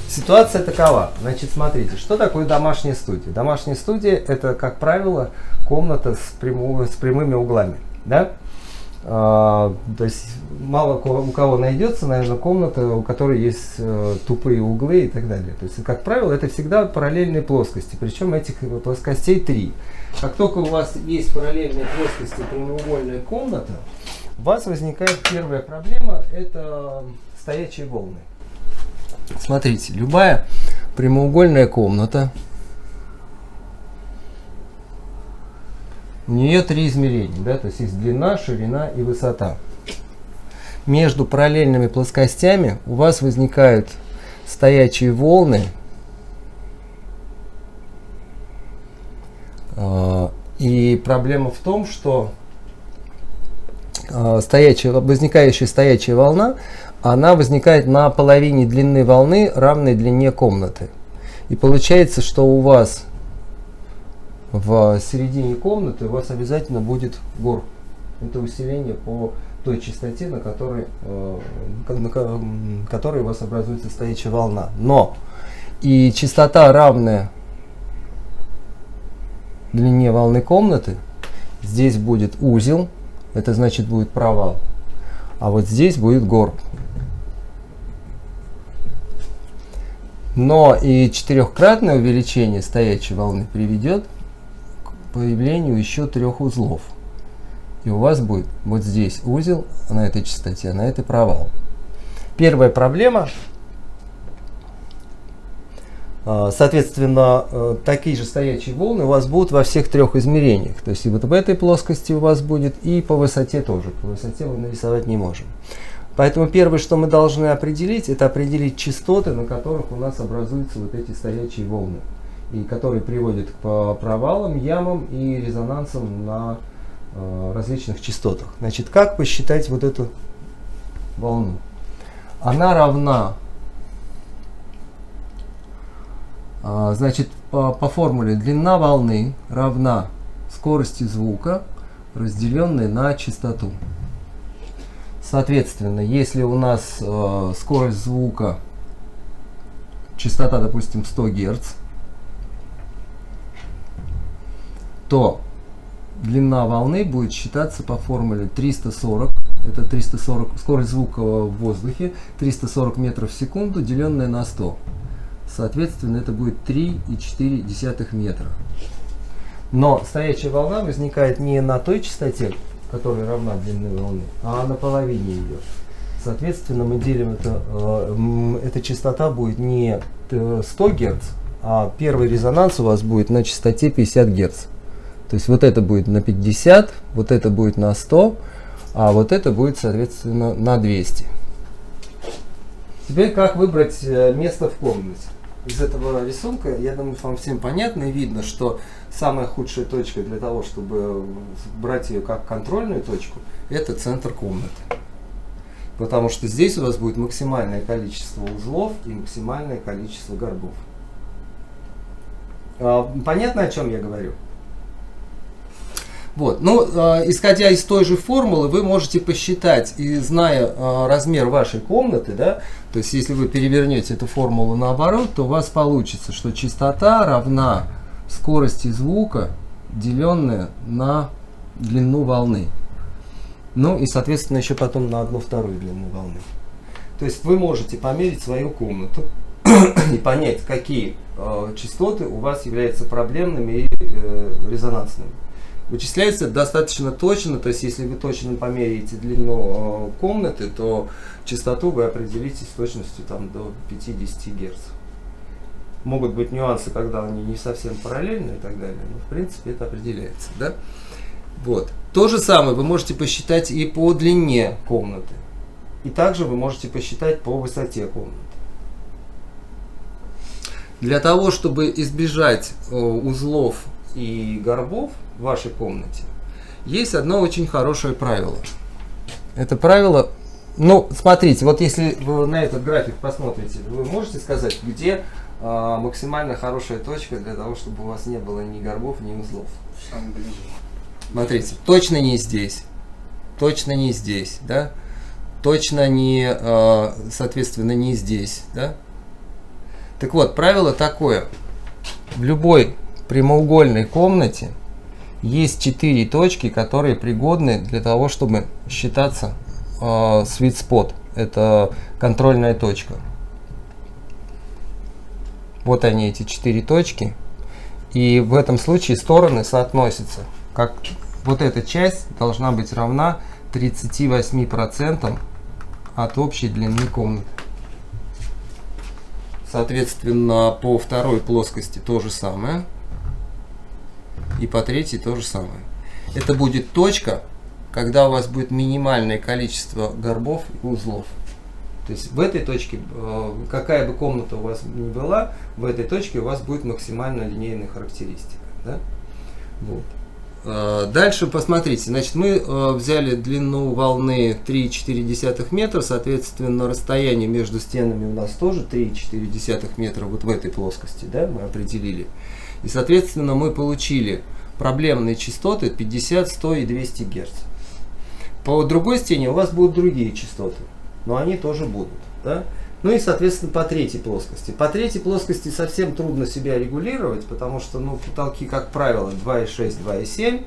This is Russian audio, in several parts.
Ситуация такова. Значит, смотрите, что такое домашняя студия? Домашняя студия – это, как правило, комната с прямыми углами. Да? То есть мало у кого найдется, наверное, комната, у которой есть тупые углы и так далее. То есть, как правило, это всегда параллельные плоскости. Причем этих плоскостей 3. Как только у вас есть параллельные плоскости, прямоугольная комната, у вас возникает первая проблема – это стоячие волны. Смотрите, любая прямоугольная комната, у нее 3 измерения, да, то есть есть длина, ширина и высота. Между параллельными плоскостями у вас возникают стоячие волны, и проблема в том, что возникающая стоячая волна, она возникает на половине длины волны, равной длине комнаты. И получается, что у вас в середине комнаты у вас обязательно будет гор. Это усиление по той частоте, на которой у вас образуется стоячая волна. Но и частота, равная длине волны комнаты, здесь будет узел, это значит будет провал. А вот здесь будет горб. Но и 4-кратное увеличение стоячей волны приведет к появлению еще 3 узлов. И у вас будет вот здесь узел на этой частоте, а на этой провал. Первая проблема. Соответственно, такие же стоячие волны у вас будут во всех 3 измерениях. То есть и вот в этой плоскости у вас будет, и по высоте тоже. По высоте мы нарисовать не можем. Поэтому первое, что мы должны определить, это определить частоты, на которых у нас образуются вот эти стоячие волны. И которые приводят к провалам, ямам и резонансам на различных частотах. Значит, как посчитать вот эту волну? Она равна, значит, по формуле длина волны равна скорости звука, разделенной на частоту. Соответственно, если у нас скорость звука, частота, допустим, 100 Гц, то длина волны будет считаться по формуле 340. Это 340, скорость звука в воздухе, 340 метров в секунду, деленное на 100. Соответственно, это будет 3,4 метра. Но стоячая волна возникает не на той частоте, которая равна длине волны, а на половине ее. Соответственно, мы делим эта частота будет не 100 Гц, а первый резонанс у вас будет на частоте 50 Гц. То есть вот это будет на 50, вот это будет на 100, а вот это будет, соответственно, на 200. Теперь как выбрать место в комнате? Из этого рисунка, я думаю, вам всем понятно и видно, что самая худшая точка для того, чтобы брать ее как контрольную точку, это центр комнаты. Потому что здесь у вас будет максимальное количество узлов и максимальное количество горбов. Понятно, о чем я говорю? Вот. Ну, исходя из той же формулы, вы можете посчитать, и зная размер вашей комнаты, да, то есть если вы перевернете эту формулу наоборот, то у вас получится, что частота равна скорости звука, деленная на длину волны. Ну и, соответственно, еще потом на 1/2 длину волны. То есть вы можете померить свою комнату и понять, какие частоты у вас являются проблемными и резонансными. Вычисляется достаточно точно, то есть если вы точно померяете длину комнаты, то частоту вы определите с точностью там, до 50 Гц. Могут быть нюансы, когда они не совсем параллельны и так далее, но в принципе это определяется. Да? Вот. То же самое вы можете посчитать и по длине комнаты. И также вы можете посчитать по высоте комнаты. Для того, чтобы избежать узлов и горбов в вашей комнате, есть одно очень хорошее правило. Это правило, ну, смотрите, вот если вы на этот график посмотрите, вы можете сказать, где максимально хорошая точка для того, чтобы у вас не было ни горбов, ни узлов? Смотрите, точно не здесь, да? точно не, соответственно, не здесь. Да? Так вот, правило такое. В любой прямоугольной комнате есть 4 точки, которые пригодны для того, чтобы считаться sweet spot. Это контрольная точка. Вот они, эти 4 точки. И в этом случае стороны соотносятся. Как вот эта часть должна быть равна 38% от общей длины комнаты. Соответственно, по второй плоскости то же самое. И по третьей то же самое. Это будет точка, когда у вас будет минимальное количество горбов и узлов. То есть в этой точке, какая бы комната у вас ни была, в этой точке у вас будет максимально линейная характеристика. Да? Вот. Дальше посмотрите. Значит, мы взяли длину волны 3,4 метра, соответственно, расстояние между стенами у нас тоже 3,4 метра вот в этой плоскости, да, мы определили. И, соответственно, мы получили проблемные частоты 50, 100 и 200 Гц. По другой стене у вас будут другие частоты, но они тоже будут. Да? Ну и, соответственно, по третьей плоскости. По третьей плоскости совсем трудно себя регулировать, потому что потолки, как правило, 2,6, 2,7.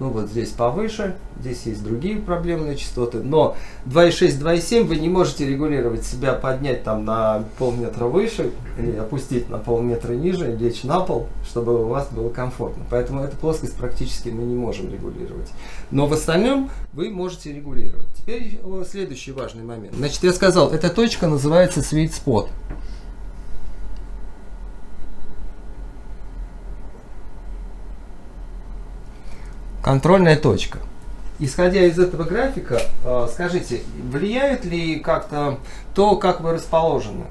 Ну вот здесь повыше, здесь есть другие проблемные частоты. Но 2,6, 2,7 вы не можете регулировать себя, поднять там на полметра выше, или опустить на полметра ниже, лечь на пол, чтобы у вас было комфортно. Поэтому эту плоскость практически мы не можем регулировать. Но в остальном вы можете регулировать. Теперь следующий важный момент. Значит, я сказал, эта точка называется sweet spot. Контрольная точка. Исходя из этого графика, скажите, влияет ли как-то то, как вы расположены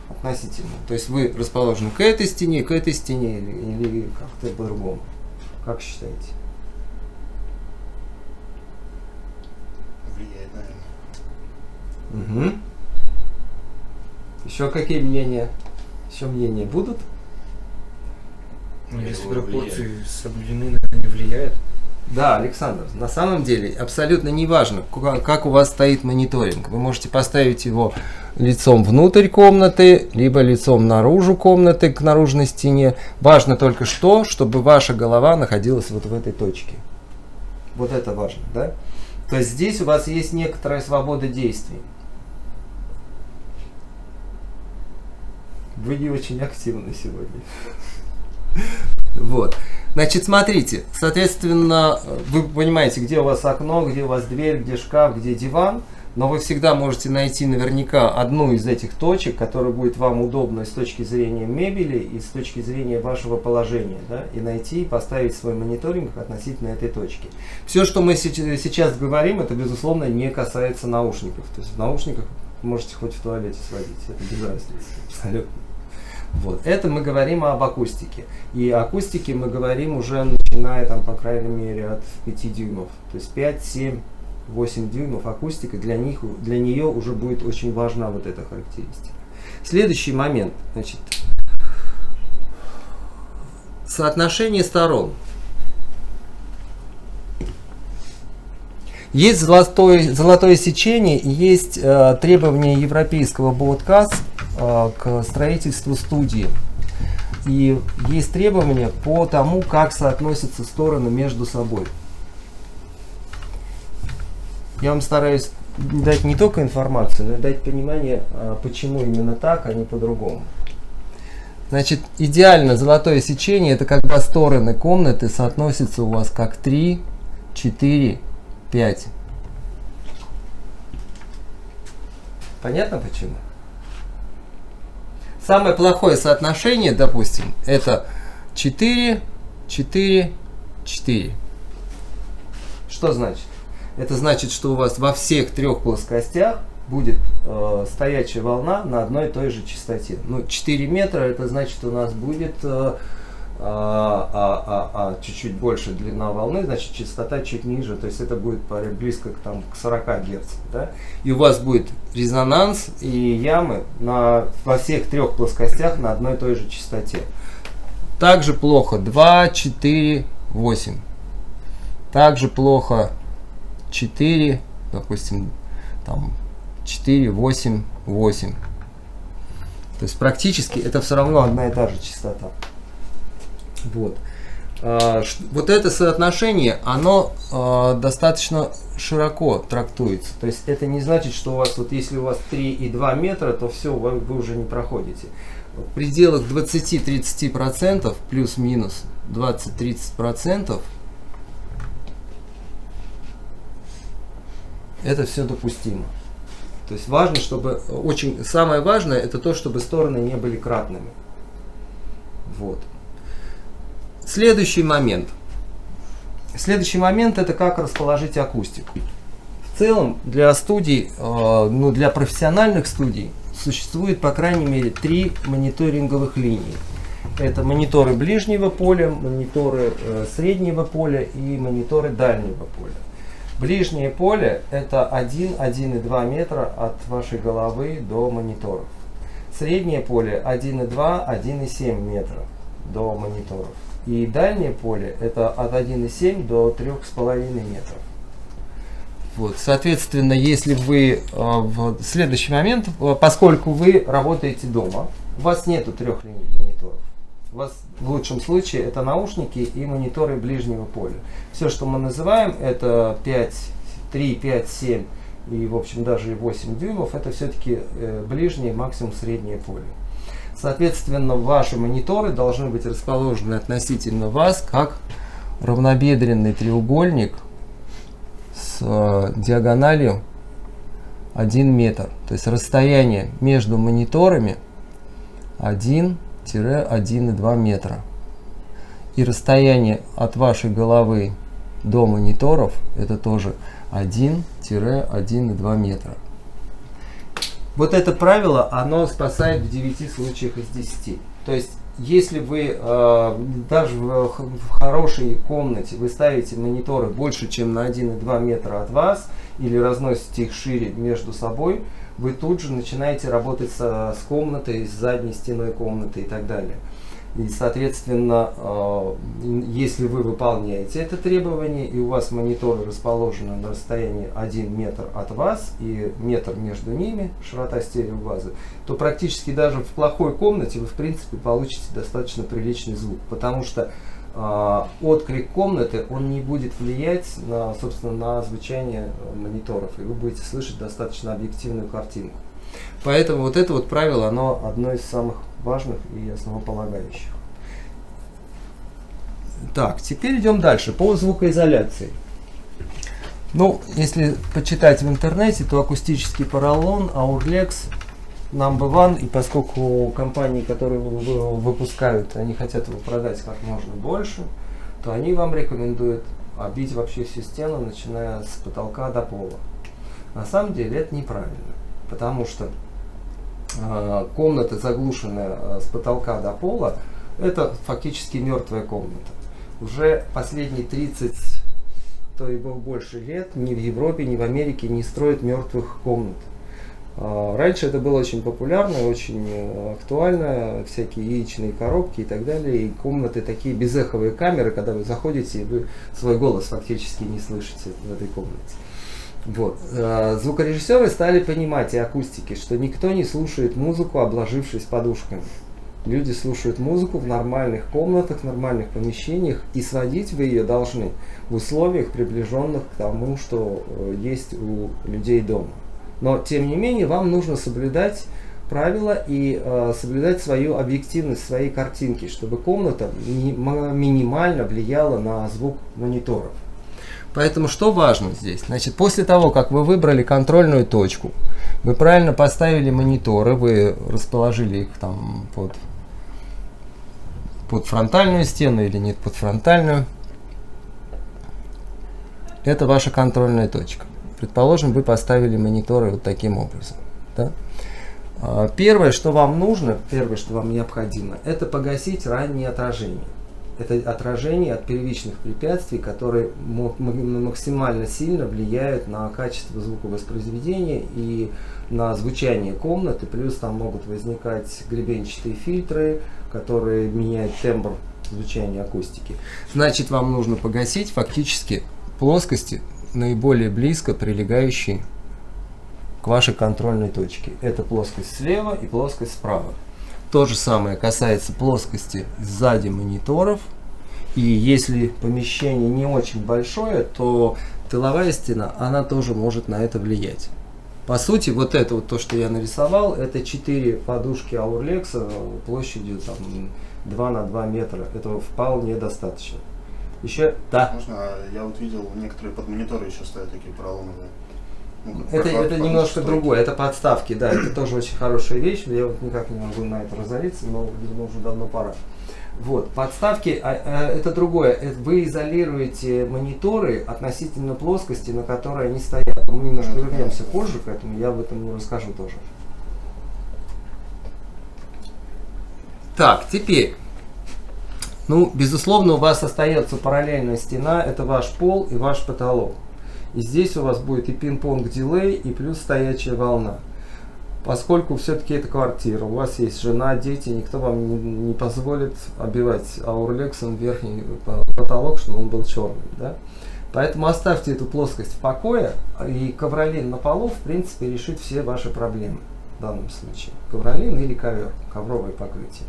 относительно? То есть вы расположены к этой стене или как-то по-другому? Как считаете? Влияет, наверное. Угу. Еще какие мнения? Еще мнения будут? Ну, если пропорции соблюдены, наверное, не влияет. Да, Александр, на самом деле абсолютно не важно, как у вас стоит мониторинг. Вы можете поставить его лицом внутрь комнаты, либо лицом наружу комнаты, к наружной стене. Важно только что, чтобы ваша голова находилась вот в этой точке. Вот это важно, да? То есть здесь у вас есть некоторая свобода действий. Вы не очень активны сегодня. Вот. Значит, смотрите, соответственно, вы понимаете, где у вас окно, где у вас дверь, где шкаф, где диван, но вы всегда можете найти наверняка одну из этих точек, которая будет вам удобна с точки зрения мебели и с точки зрения вашего положения, да, и найти и поставить свой мониторинг относительно этой точки. Все, что мы сейчас говорим, это, безусловно, не касается наушников. То есть в наушниках можете хоть в туалете сводить, это без разницы, абсолютно. Вот. Это мы говорим об акустике. И о акустике мы говорим уже начиная, там, по крайней мере, от 5 дюймов. То есть 5, 7, 8 дюймов акустика, для нее уже будет очень важна вот эта характеристика. Следующий момент. Значит, соотношение сторон. Есть золотое сечение, есть требования европейского broadcast к строительству студии. И есть требования по тому, как соотносятся стороны между собой. Я вам стараюсь дать не только информацию, но и дать понимание, почему именно так, а не по-другому. Значит, идеально золотое сечение — это когда стороны комнаты соотносятся у вас как 3, 4, 5. Понятно почему? Самое плохое соотношение, допустим, это 4, 4, 4. Что значит? Это значит, что у вас во всех трех плоскостях будет стоячая волна на одной и той же частоте. Ну, 4 метра, это значит, у нас будет чуть-чуть больше длина волны, значит, частота чуть ниже, то есть это будет близко к 40 Гц. Да? И у вас будет резонанс и ямы во всех трех плоскостях на одной и той же частоте. Также плохо 2, 4, 8. Также плохо 4, допустим, там 4, 8, 8. То есть практически это все равно одна и та же частота. Вот. Вот это соотношение, оно достаточно широко трактуется. То есть это не значит, что у вас, вот если у вас 3,2 метра, то все, вы уже не проходите. В пределах 20-30%, плюс-минус 20-30%, это все допустимо. То есть важно, чтобы, самое важное, это то, чтобы стороны не были кратными. Вот. Следующий момент. Следующий момент это как расположить акустику. В целом для студий, для профессиональных студий существует по крайней мере 3 мониторинговых линии. Это мониторы ближнего поля, мониторы среднего поля и мониторы дальнего поля. Ближнее поле это 1-1,2 метра от вашей головы до мониторов. Среднее поле 1,2-1,7 метра до мониторов. И дальнее поле это от 1,7 до 3,5 метров. Вот, соответственно, если вы в следующий момент, поскольку вы работаете дома, у вас нету 3 линий мониторов. У вас в лучшем случае это наушники и мониторы ближнего поля. Все, что мы называем, это 3, 5, 7 и в общем даже и 8 дюймов, это все-таки ближнее, максимум среднее поле. Соответственно, ваши мониторы должны быть расположены относительно вас, как равнобедренный треугольник с диагональю 1 метр. То есть расстояние между мониторами 1-1,2 метра. И расстояние от вашей головы до мониторов это тоже 1-1,2 метра. Вот это правило, оно спасает в 9 случаях из 10. То есть, если вы даже в хорошей комнате вы ставите мониторы больше, чем на 1,2 метра от вас, или разносите их шире между собой, вы тут же начинаете работать с комнатой, с задней стеной комнаты и так далее. И, соответственно, если вы выполняете это требование, и у вас мониторы расположены на расстоянии 1 метр от вас и метр между ними, широта стереобазы, то практически даже в плохой комнате вы, в принципе, получите достаточно приличный звук, потому что отклик комнаты, он не будет влиять на, собственно, на звучание мониторов, и вы будете слышать достаточно объективную картинку. Поэтому вот это вот правило, оно одно из самых важных и основополагающих. Так, теперь идем дальше по звукоизоляции. Ну, если почитать в интернете, то акустический поролон, Aurlex, Number One, и поскольку компании, которые выпускают, они хотят его продать как можно больше, то они вам рекомендуют обить вообще всю стену, начиная с потолка до пола. На самом деле это неправильно, потому что комната, заглушенная с потолка до пола, это фактически мертвая комната. Уже последние 30, то и больше лет ни в Европе, ни в Америке не строят мертвых комнат. Раньше это было очень популярно, очень актуально, всякие яичные коробки и так далее, и комнаты такие безэховые камеры, когда вы заходите, и вы свой голос фактически не слышите в этой комнате. Вот. Звукорежиссеры стали понимать и акустики, что никто не слушает музыку, обложившись подушками. Люди слушают музыку в нормальных комнатах, в нормальных помещениях, и сводить вы ее должны в условиях, приближенных к тому, что есть у людей дома. Но, тем не менее, вам нужно соблюдать правила и соблюдать свою объективность, своей картинки, чтобы комната минимально влияла на звук мониторов. Поэтому что важно здесь? Значит, после того, как вы выбрали контрольную точку, вы правильно поставили мониторы, вы расположили их там под фронтальную стену или нет под фронтальную. Это ваша контрольная точка. Предположим, вы поставили мониторы вот таким образом. Да? Первое, что вам нужно, первое, что вам необходимо, это погасить ранние отражения. Это отражение от первичных препятствий, которые максимально сильно влияют на качество звуковоспроизведения и на звучание комнаты. Плюс там могут возникать гребенчатые фильтры, которые меняют тембр звучания акустики. Значит, вам нужно погасить фактически плоскости, наиболее близко прилегающие к вашей контрольной точке. Это плоскость слева и плоскость справа. То же самое касается плоскости сзади мониторов. И если помещение не очень большое, то тыловая стена, она тоже может на это влиять. По сути, вот это вот то, что я нарисовал, это 4 подушки Аурлекса площадью там, 2 на 2 метра. Этого вполне достаточно. Еще, да. Можно, я вот видел, некоторые под мониторы еще ставят такие поролоновые. Ну, Это немножко другое, это подставки, да, это тоже очень хорошая вещь, я вот никак не могу на это разориться, но, видимо, уже давно пора. Вот, подставки, это другое, вы изолируете мониторы относительно плоскости, на которой они стоят. Мы немножко вернемся позже к этому, я об этом не расскажу тоже. Так, теперь, ну, безусловно, у вас остается параллельная стена, это ваш пол и ваш потолок. И здесь у вас будет и пинг-понг дилей, и плюс стоячая волна. Поскольку все-таки это квартира, у вас есть жена, дети, никто вам не позволит оббивать аурлексом верхний потолок, чтобы он был черным. Да? Поэтому оставьте эту плоскость в покое, и ковролин на полу, в принципе, решит все ваши проблемы в данном случае. Ковролин или ковер, ковровое покрытие.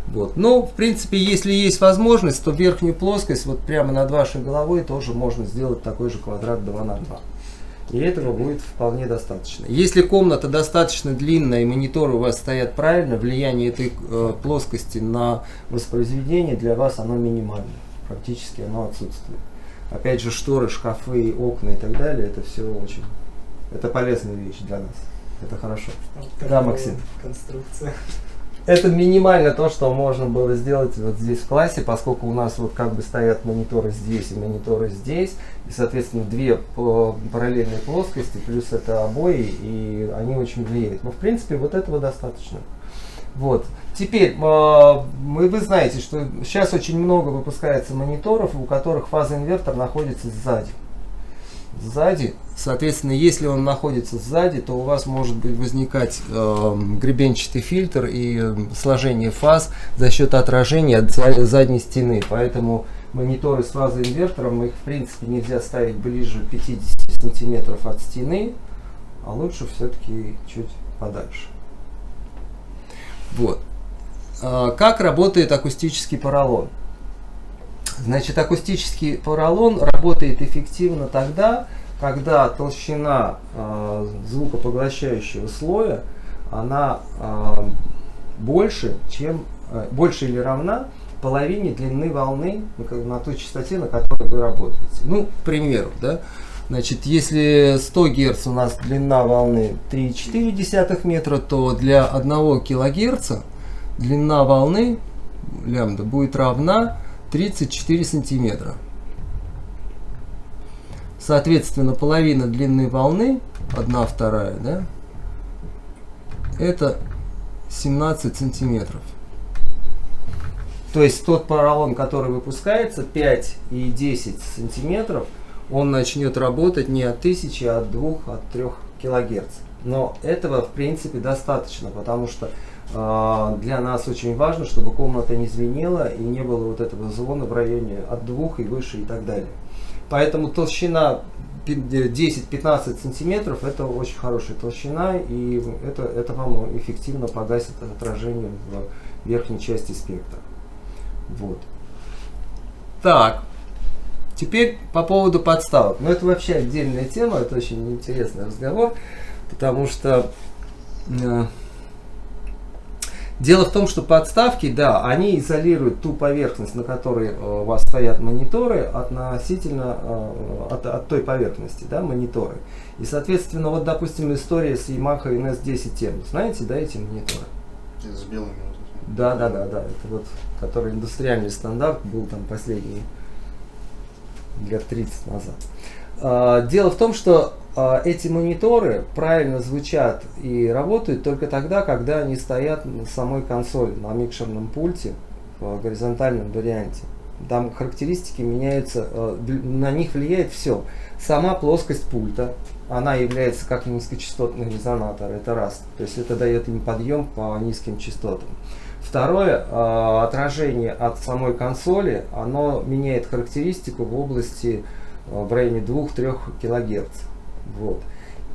Вот. Но, в принципе, если есть возможность, то верхнюю плоскость вот прямо над вашей головой тоже можно сделать такой же квадрат 2 на 2. И этого будет вполне достаточно. Если комната достаточно длинная и мониторы у вас стоят правильно, влияние этой плоскости на воспроизведение для вас оно минимально. Практически оно отсутствует. Опять же, шторы, шкафы, окна и так далее, это все очень... Это полезная вещь для нас. Это хорошо. Да, Максим? Конструкция. Это минимально то, что можно было сделать вот здесь в классе, поскольку у нас вот как бы стоят мониторы здесь и мониторы здесь, и, соответственно, две параллельные плоскости, плюс это обои, и они очень влияют. Но, в принципе, вот этого достаточно. Вот. Теперь, вы знаете, что сейчас очень много выпускается мониторов, у которых фазоинвертор находится сзади. Соответственно, если он находится сзади, то у вас может быть возникать гребенчатый фильтр и сложение фаз за счет отражения от задней стены. Поэтому мониторы с фазоинвертором, их в принципе нельзя ставить ближе 50 сантиметров от стены, а лучше все-таки чуть подальше. Вот. Как работает акустический поролон? Значит, акустический поролон работает эффективно тогда, когда толщина звукопоглощающего слоя она больше или равна половине длины волны на той частоте, на которой вы работаете. Ну, к примеру, да? Значит, если 100 Гц у нас длина волны 3,4 метра, то для 1 кГц длина волны лямбда будет равна 34 сантиметра. Соответственно, половина длины волны, 1/2, да, это 17 сантиметров. То есть тот поролон, который выпускается, 5 и 10 сантиметров, он начнет работать не от 1000, а от 2, от 3 кГц. Но этого, в принципе, достаточно, потому что для нас очень важно, чтобы комната не звенела и не было вот этого звона в районе от 2 и выше и так далее. Поэтому толщина 10-15 сантиметров это очень хорошая толщина, и это вам эффективно погасит отражение в верхней части спектра. Вот. Так, теперь по поводу подставок. Но это вообще отдельная тема, это очень интересный разговор, потому что дело в том, что подставки, да, они изолируют ту поверхность, на которой у вас стоят мониторы, относительно от той поверхности, да, мониторы. И, соответственно, вот, допустим, история с Yamaha NS10M. Знаете, да, эти мониторы? С белыми вот этими. Да. Это вот, который индустриальный стандарт был там последний лет 30 назад. Дело в том, что эти мониторы правильно звучат и работают только тогда, когда они стоят на самой консоли, на микшерном пульте в горизонтальном варианте. Там характеристики меняются, на них влияет все. Сама плоскость пульта, она является как низкочастотный резонатор, это раз. То есть это дает им подъем по низким частотам. Второе, отражение от самой консоли, оно меняет характеристику в области в районе 2-3 кГц. Вот.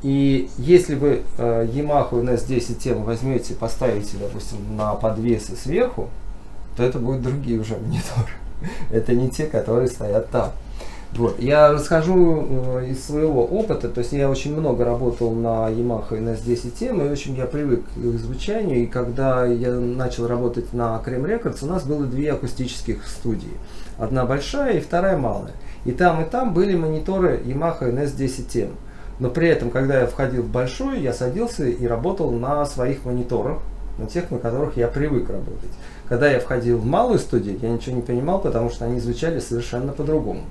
И если вы Yamaha NS10M возьмете, поставите, допустим, на подвесы сверху, то это будут другие уже мониторы. Это не те, которые стоят там. Вот. Я расскажу из своего опыта, то есть я очень много работал на Yamaha NS10M, и очень я привык к их звучанию, и когда я начал работать на Cream Records, у нас было две акустических студии. Одна большая и вторая малая. И там были мониторы Yamaha NS10M. Но при этом, когда я входил в большую, я садился и работал на своих мониторах, на тех, на которых я привык работать. Когда я входил в малую студию, я ничего не понимал, потому что они звучали совершенно по-другому.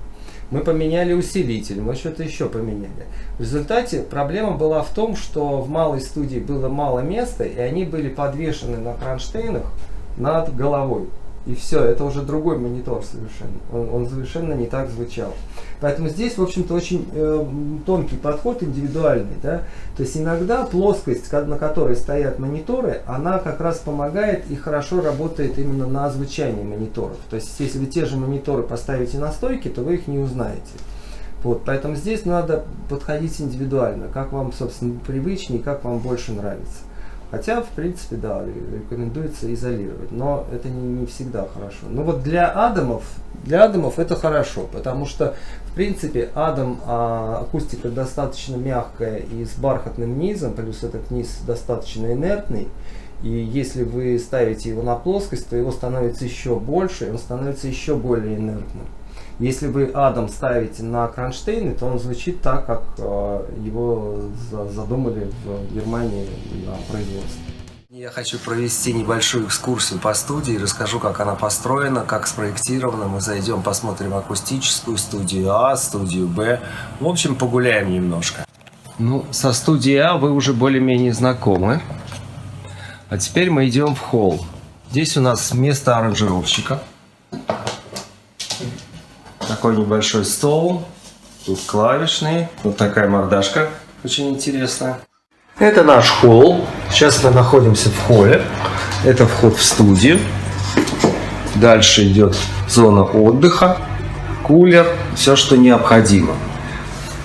Мы поменяли усилитель, мы что-то еще поменяли. В результате проблема была в том, что в малой студии было мало места, и они были подвешены на кронштейнах над головой. И все, это уже другой монитор совершенно. Он совершенно не так звучал. Поэтому здесь, в общем-то, очень тонкий подход, индивидуальный. Да? То есть иногда плоскость, на которой стоят мониторы, она как раз помогает и хорошо работает именно на звучании мониторов. То есть если вы те же мониторы поставите на стойке, то вы их не узнаете. Вот, поэтому здесь надо подходить индивидуально, как вам, собственно, привычнее, как вам больше нравится. Хотя, в принципе, да, рекомендуется изолировать, но это не всегда хорошо. Но вот для Адамов это хорошо, потому что, в принципе, Адам акустика достаточно мягкая и с бархатным низом, плюс этот низ достаточно инертный. И если вы ставите его на плоскость, то его становится еще больше, и он становится еще более инертным. Если вы Адам ставите на кронштейны, то он звучит так, как его задумали в Германии на производстве. Я хочу провести небольшую экскурсию по студии, расскажу, как она построена, как спроектирована. Мы зайдем, посмотрим акустическую студию А, студию Б. В общем, погуляем немножко. Ну, со студией А вы уже более-менее знакомы. А теперь мы идем в холл. Здесь у нас место аранжировщика. Такой небольшой стол, тут клавишные, вот такая мордашка, очень интересная. Это наш холл, сейчас мы находимся в холле, это вход в студию. Дальше идет зона отдыха, кулер, все, что необходимо.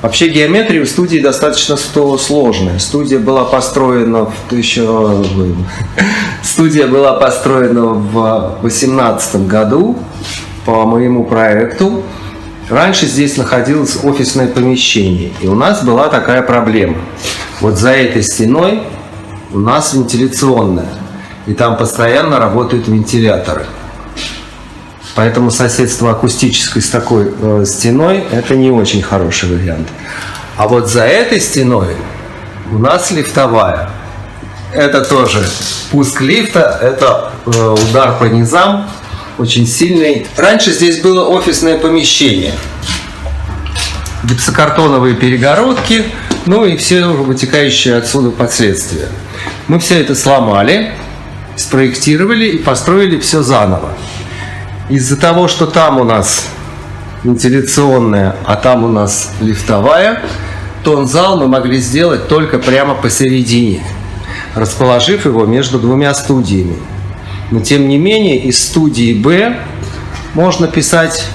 Вообще геометрия у студии достаточно сложная. Студия была построена в 2018 году. По моему проекту. Раньше здесь находилось офисное помещение, и у нас была такая проблема. Вот за этой стеной у нас вентиляционная, и там постоянно работают вентиляторы. Поэтому соседство акустическое с такой стеной – это не очень хороший вариант. А вот за этой стеной у нас лифтовая. Это тоже пуск лифта, это удар по низам. Очень сильный. Раньше здесь было офисное помещение. Гипсокартоновые перегородки, ну и все вытекающие отсюда последствия. Мы все это сломали, спроектировали и построили все заново. Из-за того, что там у нас вентиляционная, а там у нас лифтовая, тонзал мы могли сделать только прямо посередине, расположив его между двумя студиями. Но тем не менее из студии Б можно писать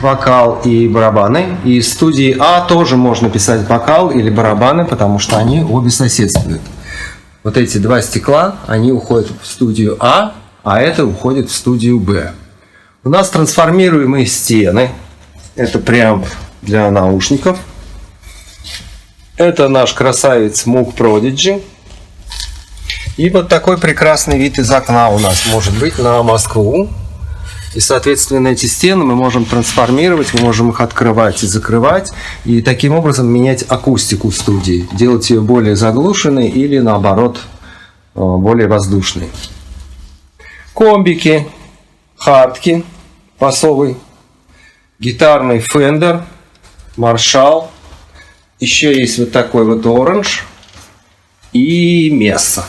вокал и барабаны. И из студии А тоже можно писать вокал или барабаны, потому что они обе соседствуют. Вот эти два стекла, они уходят в студию А это уходит в студию Б. У нас трансформируемые стены. Это прям для наушников. Это наш красавец Moog Prodigy. И вот такой прекрасный вид из окна у нас может быть на Москву. И, соответственно, эти стены мы можем трансформировать, мы можем их открывать и закрывать. И таким образом менять акустику студии. Делать ее более заглушенной или, наоборот, более воздушной. Комбики, хардки, басовый, гитарный Fender, Marshall. Еще есть вот такой вот Orange и Mesa.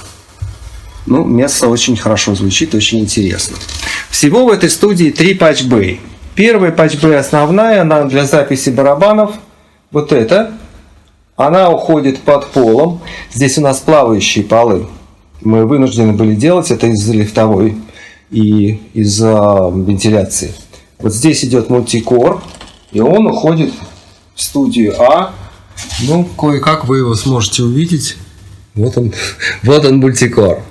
Ну, Mesa очень хорошо звучит, очень интересно. Всего в этой студии 3 патчбэй. Первая патчбэй основная, она для записи барабанов. Вот эта. Она уходит под полом. Здесь у нас плавающие полы. Мы вынуждены были делать это из-за лифтовой и из-за вентиляции. Вот здесь идет мультикор, и он уходит в студию А Ну, кое-как вы его сможете увидеть. Вот он, вот он мультикор.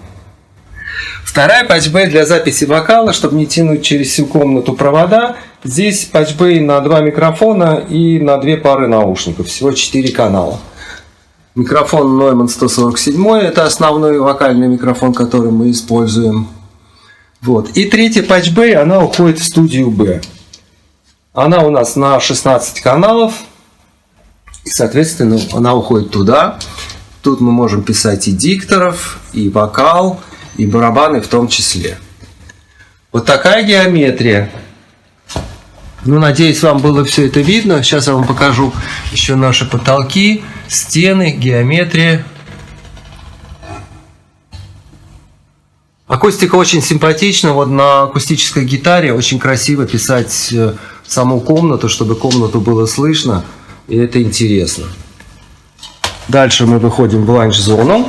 Вторая патчбэй для записи вокала, чтобы не тянуть через всю комнату провода. Здесь патчбэй на 2 микрофона и на 2 пары наушников. Всего 4 канала. Микрофон Neumann 147, это основной вокальный микрофон, который мы используем. Вот. И третья патчбэй, она уходит в студию B. Она у нас на 16 каналов. И, соответственно, она уходит туда. Тут мы можем писать и дикторов, и вокал, и барабаны в том числе. Вот такая геометрия. Ну, надеюсь, вам было все это видно. Сейчас я вам покажу еще наши потолки, стены, геометрия. Акустика очень симпатична. Вот на акустической гитаре очень красиво писать саму комнату, чтобы комнату было слышно. И это интересно. Дальше мы выходим в лаунж-зону.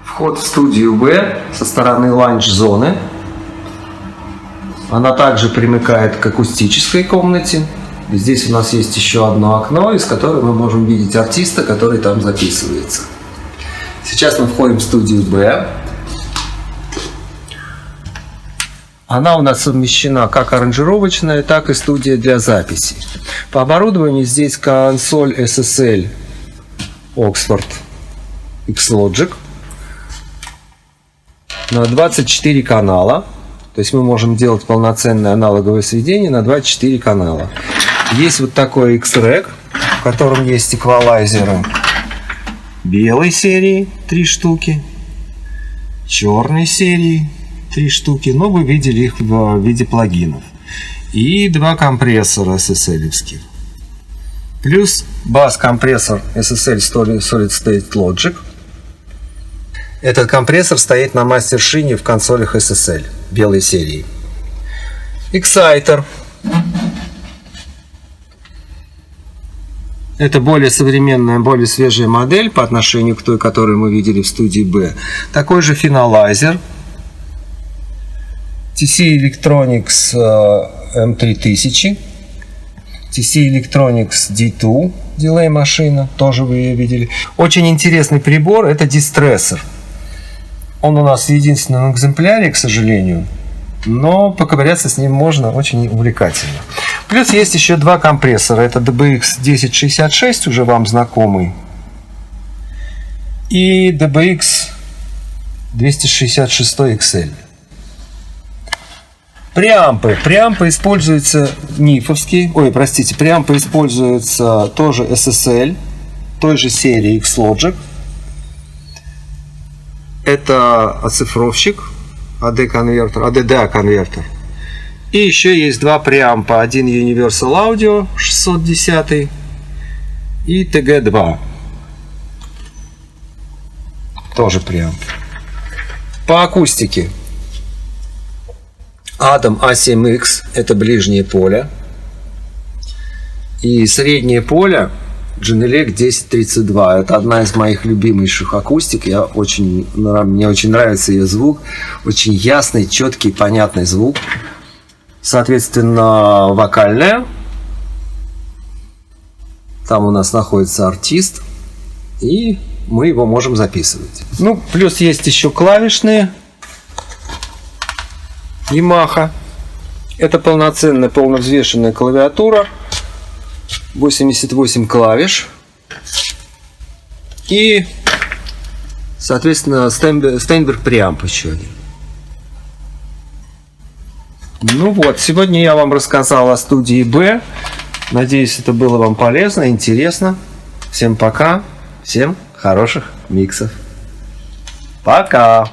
Вход в студию B со стороны лаунж-зоны. Она также примыкает к акустической комнате. Здесь у нас есть еще одно окно, из которого мы можем видеть артиста, который там записывается. Сейчас мы входим в студию B. Она у нас совмещена как аранжировочная, так и студия для записи. По оборудованию здесь консоль SSL Oxford X-Logic на 24 канала. То есть мы можем делать полноценное аналоговое сведение на 24 канала. Есть вот такой X-Rack, в котором есть эквалайзеры белой серии 3 штуки, черной серии 3 штуки, но вы видели их в виде плагинов. И 2 компрессора SSL-евских. Плюс бас-компрессор SSL Solid State Logic. Этот компрессор стоит на мастер-шине в консолях SSL белой серии. Exciter. Это более современная, более свежая модель по отношению к той, которую мы видели в студии B. Такой же финалайзер. TC Electronics M3000. TC Electronics D2 дилей машина, тоже вы ее видели. Очень интересный прибор, это дистрессор. Он у нас в единственном экземпляре, к сожалению, но поковыряться с ним можно, очень увлекательно. Плюс есть еще 2 компрессора, это DBX 1066, уже вам знакомый, и DBX 266 XL. Преампы. Преампы используются нифовские. Преампы используются тоже SSL, той же серии X-Logic. Это оцифровщик, ADD-конвертер. И еще есть 2 преампа. Один Universal Audio 610 и TG2. Тоже преамп. По акустике. Adam A7X – это ближнее поле. И среднее поле Genelec 1032. Это одна из моих любимейших акустик. Мне очень нравится ее звук. Очень ясный, четкий, понятный звук. Соответственно, вокальная. Там у нас находится артист. И мы его можем записывать. Ну, плюс есть еще клавишные. Yamaha. Это полноценная, полновзвешенная клавиатура. 88 клавиш. И, соответственно, Steinberg преамп еще один. Ну вот, сегодня я вам рассказал о студии B. Надеюсь, это было вам полезно, интересно. Всем пока. Всем хороших миксов. Пока.